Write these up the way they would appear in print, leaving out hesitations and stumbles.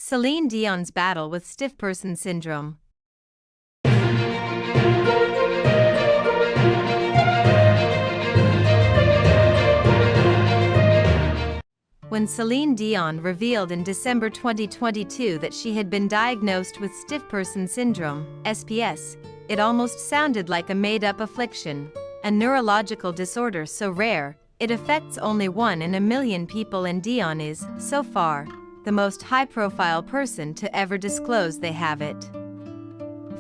Celine Dion's battle with stiff person syndrome. When Celine Dion revealed in December 2022 that she had been diagnosed with stiff person syndrome, SPS, it almost sounded like a made-up affliction, a neurological disorder so rare, it affects only 1 in a million people, and Dion is, so far, the most high-profile person to ever disclose they have it.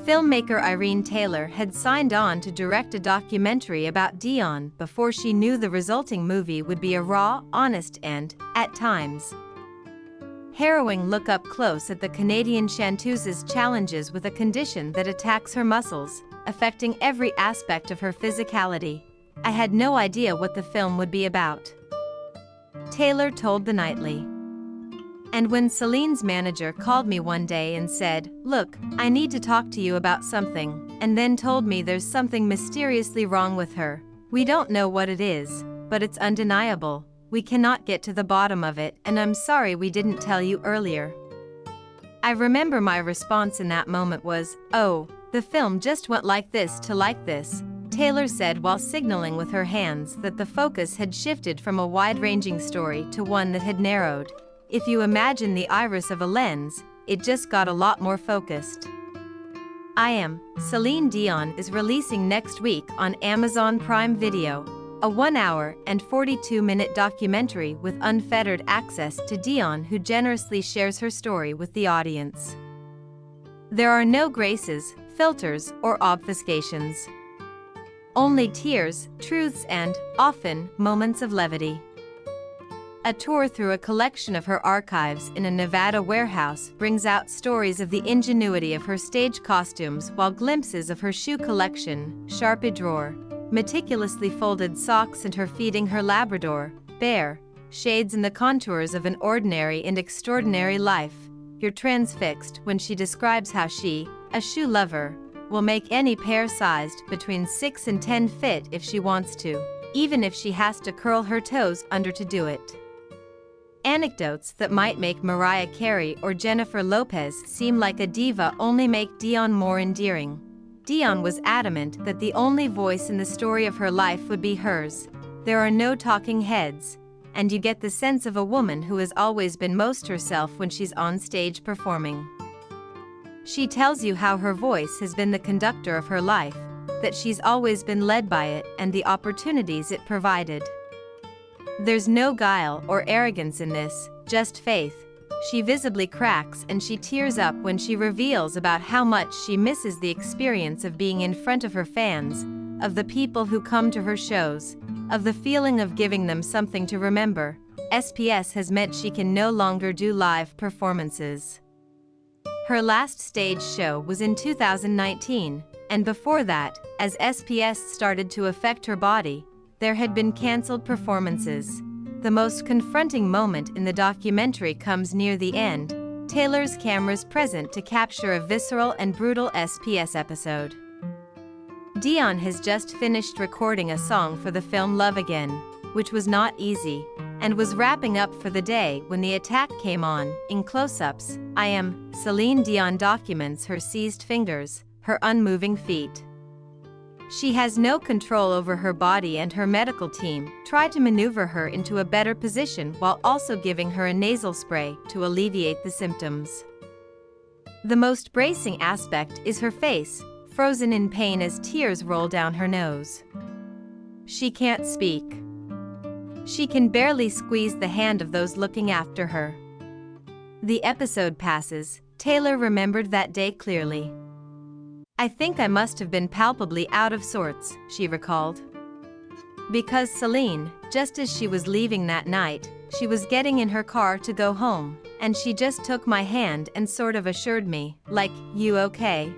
Filmmaker Irene Taylor had signed on to direct a documentary about Dion before she knew the resulting movie would be a raw, honest and, at times, harrowing look up close at the Canadian chanteuse's challenges with a condition that attacks her muscles, affecting every aspect of her physicality. "I had no idea what the film would be about," Taylor told The Nightly. "And when Celine's manager called me one day and said, 'Look, I need to talk to you about something,' and then told me there's something mysteriously wrong with her. We don't know what it is, but it's undeniable. We cannot get to the bottom of it, and I'm sorry we didn't tell you earlier." I remember my response in that moment was, "Oh, the film just went like this to like this," Taylor said while signaling with her hands that the focus had shifted from a wide-ranging story to one that had narrowed. If you imagine the iris of a lens, it just got a lot more focused. I Am, Celine Dion is releasing next week on Amazon Prime Video, a 1-hour and 42-minute documentary with unfettered access to Dion, who generously shares her story with the audience. There are no graces, filters, or obfuscations. Only tears, truths and, often, moments of levity. A tour through a collection of her archives in a Nevada warehouse brings out stories of the ingenuity of her stage costumes, while glimpses of her shoe collection, Sharpie drawer, meticulously folded socks, and her feeding her Labrador, Bear, shades in the contours of an ordinary and extraordinary life. You're transfixed when she describes how she, a shoe lover, will make any pair sized between 6 and 10 fit if she wants to, even if she has to curl her toes under to do it. Anecdotes that might make Mariah Carey or Jennifer Lopez seem like a diva only make Dion more endearing. Dion was adamant that the only voice in the story of her life would be hers. There are no talking heads, and you get the sense of a woman who has always been most herself when she's on stage performing. She tells you how her voice has been the conductor of her life, that she's always been led by it and the opportunities it provided. There's no guile or arrogance in this, just faith. She visibly cracks and she tears up when she reveals about how much she misses the experience of being in front of her fans, of the people who come to her shows, of the feeling of giving them something to remember. SPS has meant she can no longer do live performances. Her last stage show was in 2019, and before that, as SPS started to affect her body, there had been cancelled performances. The most confronting moment in the documentary comes near the end. Taylor's camera's present to capture a visceral and brutal SPS episode. Dion has just finished recording a song for the film Love Again, which was not easy, and was wrapping up for the day when the attack came on. In close-ups, I Am, Celine Dion documents her seized fingers, her unmoving feet. She has no control over her body, and her medical team try to maneuver her into a better position while also giving her a nasal spray to alleviate the symptoms. The most bracing aspect is her face, frozen in pain as tears roll down her nose. She can't speak. She can barely squeeze the hand of those looking after her. The episode passes. Taylor remembered that day clearly. "I think I must have been palpably out of sorts," she recalled. Because Celine, just as she was leaving that night, she was getting in her car to go home, and she just took my hand and sort of assured me, like, "You okay?"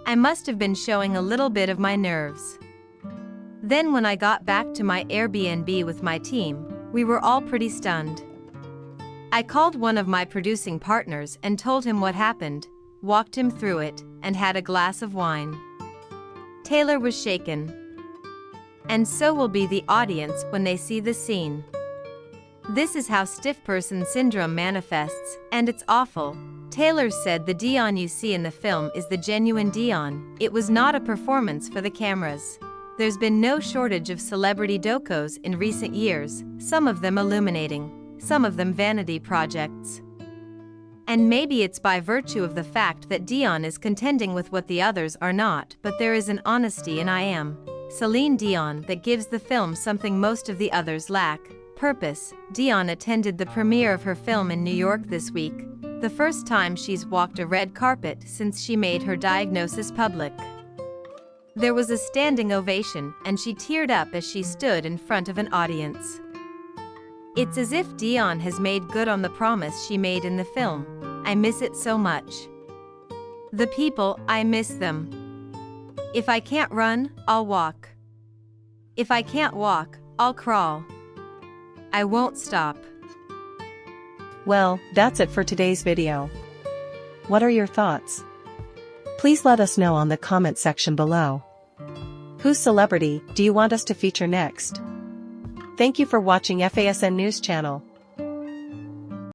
I must have been showing a little bit of my nerves. Then when I got back to my Airbnb with my team, we were all pretty stunned. I called one of my producing partners and told him what happened, walked him through it, and had a glass of wine. Taylor was shaken. And so will be the audience when they see the scene. This is how stiff person syndrome manifests, and it's awful. Taylor said the Dion you see in the film is the genuine Dion. It was not a performance for the cameras. There's been no shortage of celebrity docos in recent years, some of them illuminating, some of them vanity projects. And maybe it's by virtue of the fact that Dion is contending with what the others are not, but there is an honesty in I am Celine Dion that gives the film something most of the others lack: purpose. Dion attended the premiere of her film in New York this week, the first time she's walked a red carpet since she made her diagnosis public. There was a standing ovation, and she teared up as she stood in front of an audience. It's as if Dion has made good on the promise she made in the film. I miss it so much. The people, I miss them. If I can't run, I'll walk. If I can't walk, I'll crawl. I won't stop. Well, that's it for today's video. What are your thoughts? Please let us know on the comment section below. Whose celebrity do you want us to feature next? Thank you for watching FASN News Channel.